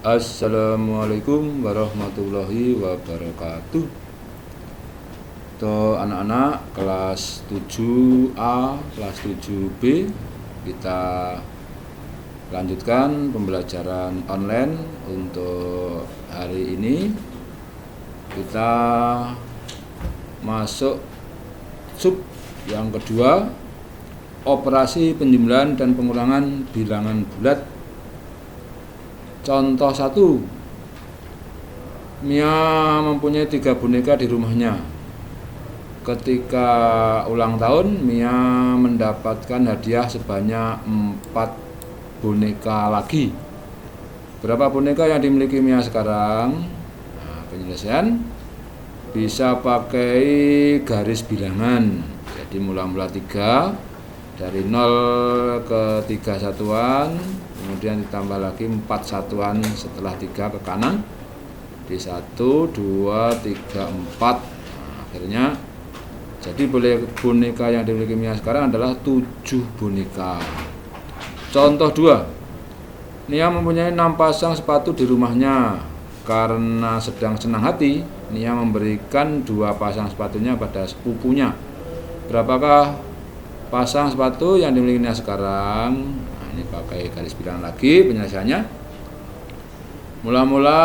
Assalamualaikum warahmatullahi wabarakatuh. Untuk anak-anak kelas 7A, kelas 7B, kita lanjutkan pembelajaran online. Untuk hari ini kita masuk sub yang kedua, operasi penjumlahan dan pengurangan bilangan bulat. Contoh 1, Mia mempunyai 3 boneka di rumahnya. Ketika ulang tahun, Mia mendapatkan hadiah sebanyak 4 boneka lagi. Berapa boneka yang dimiliki Mia sekarang? Nah, penyelesaian bisa pakai garis bilangan. Jadi mula-mula 3, dari 0 ke 3 satuan, kemudian ditambah lagi 4 satuan setelah 3 ke kanan, di 1, 2, 3, 4. Nah, akhirnya jadi boneka yang dimiliki Mia sekarang adalah 7 boneka. Contoh 2, Nia mempunyai 6 pasang sepatu di rumahnya. Karena sedang senang hati, Nia memberikan 2 pasang sepatunya pada sepupunya. Berapakah pasang sepatu yang dimiliki Nia sekarang? Nah, ini pakai garis bilangan lagi penyelesaiannya. Mula-mula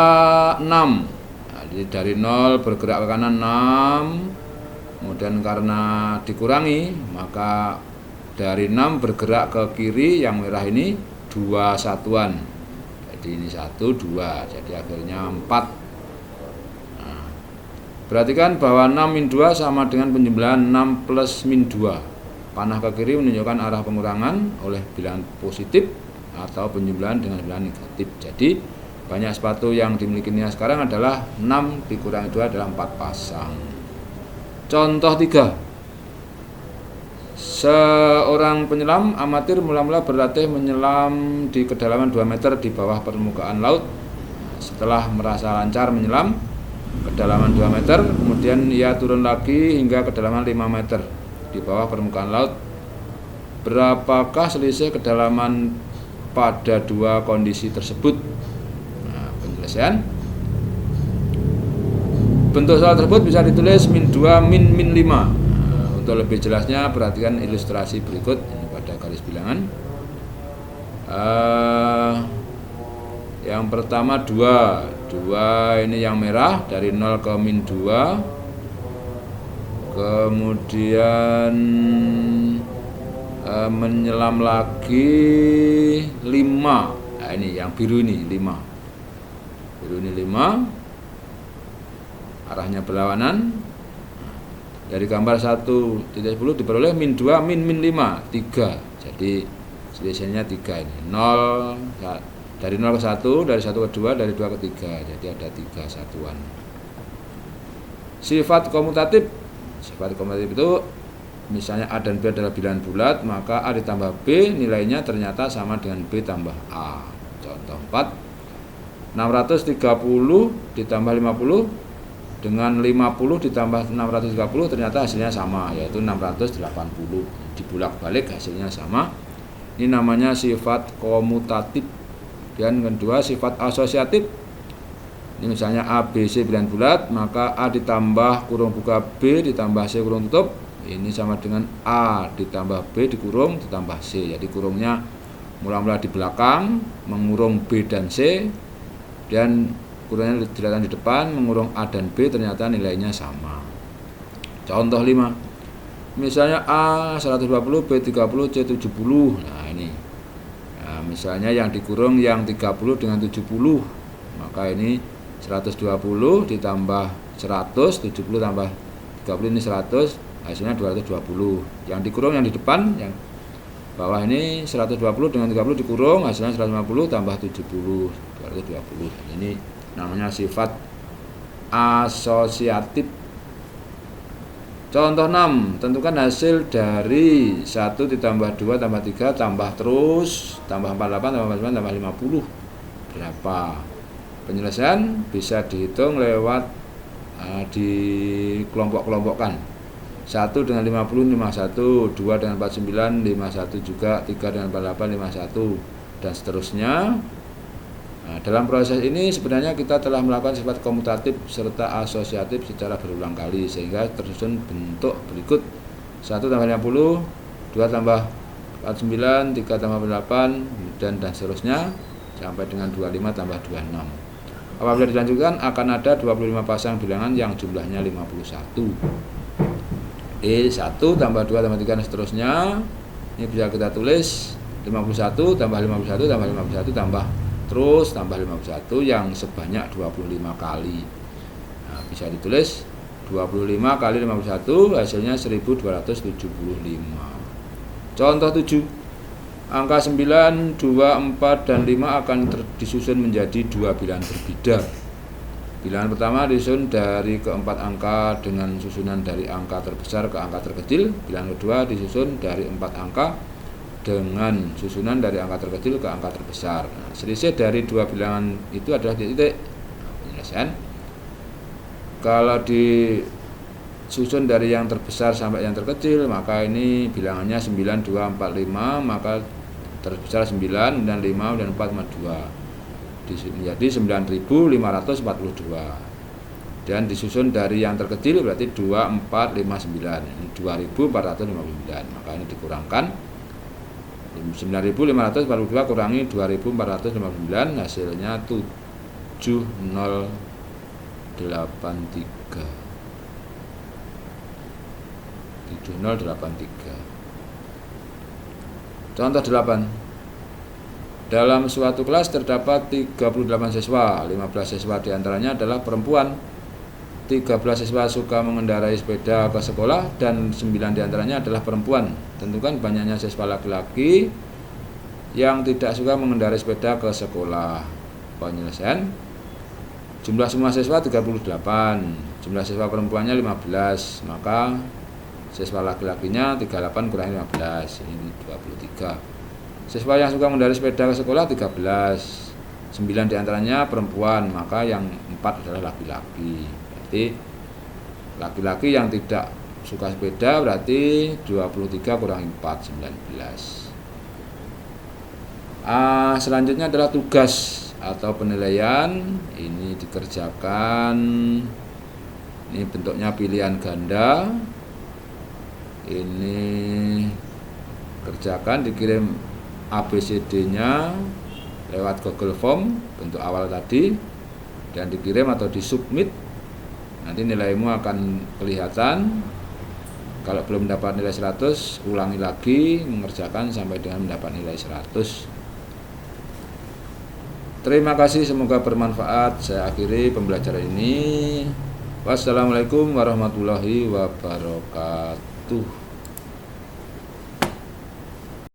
6. Nah, jadi dari 0 bergerak ke kanan 6. Kemudian karena dikurangi, maka dari 6 bergerak ke kiri yang merah ini 2 satuan. Jadi ini 1, 2. Jadi akhirnya 4. Nah, perhatikan bahwa 6 min 2 sama dengan penjumlahan 6 plus min 2. Panah ke kiri menunjukkan arah pengurangan oleh bilangan positif atau penjumlahan dengan bilangan negatif. Jadi banyak sepatu yang dimiliki Nia sekarang adalah 6 dikurangi 2 adalah 4 pasang. Contoh 3, seorang penyelam amatir mula-mula berlatih menyelam di kedalaman 2 meter di bawah permukaan laut. Setelah merasa lancar menyelam kedalaman 2 meter, kemudian ia turun lagi hingga kedalaman 5 meter di bawah permukaan laut. Berapakah selisih kedalaman pada 2 kondisi tersebut? Nah, penyelesaian. Bentuk soal tersebut bisa ditulis min 2 min 5. Nah, untuk lebih jelasnya perhatikan ilustrasi berikut ini pada garis bilangan. Yang pertama 2 ini yang merah dari 0 ke min 2. Kemudian menyelam lagi 5. Nah, ini yang biru ini 5. Biru ini 5. Arahnya berlawanan. Dari gambar 1.10 diperoleh min 2 min 5 3. Jadi selisihnya 3 ini. 0 dari 0 ke 1, dari 1 ke 2, dari 2 ke 3. Jadi ada 3 satuan. Sifat komutatif. Sifat komutatif itu misalnya A dan B adalah bilangan bulat, maka A ditambah B nilainya ternyata sama dengan B tambah A. Contoh 4, 630 ditambah 50 dengan 50 ditambah 630 ternyata hasilnya sama, yaitu 680. Dibulak-balik hasilnya sama. Ini namanya sifat komutatif. Dan kedua, sifat asosiatif. Ini misalnya A, B, C bilangan bulat, maka A ditambah kurung buka B ditambah C kurung tutup, ini sama dengan A ditambah B dikurung ditambah C. Jadi kurungnya mula-mula di belakang, mengurung B dan C, dan kurungnya diletakkan di depan, mengurung A dan B, ternyata nilainya sama. Contoh 5, misalnya A 120, B 30, C 70. Nah ini, nah, misalnya yang dikurung yang 30 dengan 70, maka ini 120 ditambah 100, 70 tambah 30 ini 100, hasilnya 220. Yang dikurung yang di depan, yang bawah ini 120 dengan 30 dikurung, hasilnya 150 tambah 70, 220. Ini namanya sifat asosiatif. Contoh 6, tentukan hasil dari 1 ditambah 2 tambah 3 tambah terus, tambah 48 tambah 49 tambah 50. Berapa? Penyelesaian bisa dihitung lewat di kelompok-kelompokkan. 1 dengan 50 51, 2 dengan 49 51 juga, 3 dengan 48 51, dan seterusnya. Nah, dalam proses ini sebenarnya kita telah melakukan sifat komutatif serta asosiatif secara berulang kali sehingga tersusun bentuk berikut: 1 tambah 50, 2 tambah 49, 3 tambah 8, dan seterusnya sampai dengan 25 tambah 26. Apabila dilanjutkan akan ada 25 pasang bilangan yang jumlahnya 51. 1 tambah 2 tambah 3 dan seterusnya. Ini bisa kita tulis 51 tambah 51 tambah 51 tambah terus tambah 51 yang sebanyak 25 kali. Nah, bisa ditulis 25 kali 51 hasilnya 1275. Contoh 7. Angka 9, 2, 4, dan 5 akan disusun menjadi dua bilangan berbeda. Bilangan pertama disusun dari keempat angka dengan susunan dari angka terbesar ke angka terkecil. Bilangan kedua disusun dari 4 angka dengan susunan dari angka terkecil ke angka terbesar. Nah, selisih dari dua bilangan itu adalah titik. Penyelesaian. Kalau disusun dari yang terbesar sampai yang terkecil, maka ini bilangannya 9, 2, 4, 5, maka terbesar 9 dan 5 dan 4 sama 2 menjadi 9.542. Dan disusun dari yang terkecil berarti 2, 4, 5, 9, 2.459. Maka ini dikurangkan 9.542 kurangi 2.459 hasilnya 7083. Contoh 8. Dalam suatu kelas terdapat 38 siswa, 15 siswa diantaranya adalah perempuan, 13 siswa suka mengendarai sepeda ke sekolah, dan 9 diantaranya adalah perempuan. Tentukan banyaknya siswa laki-laki yang tidak suka mengendarai sepeda ke sekolah. Penyelesaian. Jumlah semua siswa 38, jumlah siswa perempuannya 15, maka siswa laki-lakinya 38 kurangi 15, ini 23. Siswa yang suka mengendarai sepeda ke sekolah 13, 9 diantaranya perempuan, maka yang 4 adalah laki-laki. Berarti laki-laki yang tidak suka sepeda berarti 23 kurangi 4, 19. Selanjutnya adalah tugas atau penilaian. Ini dikerjakan, ini bentuknya pilihan ganda. Ini kerjakan, dikirim ABCD-nya lewat Google Form bentuk awal tadi, dan dikirim atau disubmit. Nanti nilaimu akan kelihatan. Kalau belum dapat nilai 100, ulangi lagi mengerjakan sampai dengan mendapat nilai 100. Terima kasih, semoga bermanfaat. Saya akhiri pembelajaran ini. Wassalamualaikum warahmatullahi wabarakatuh.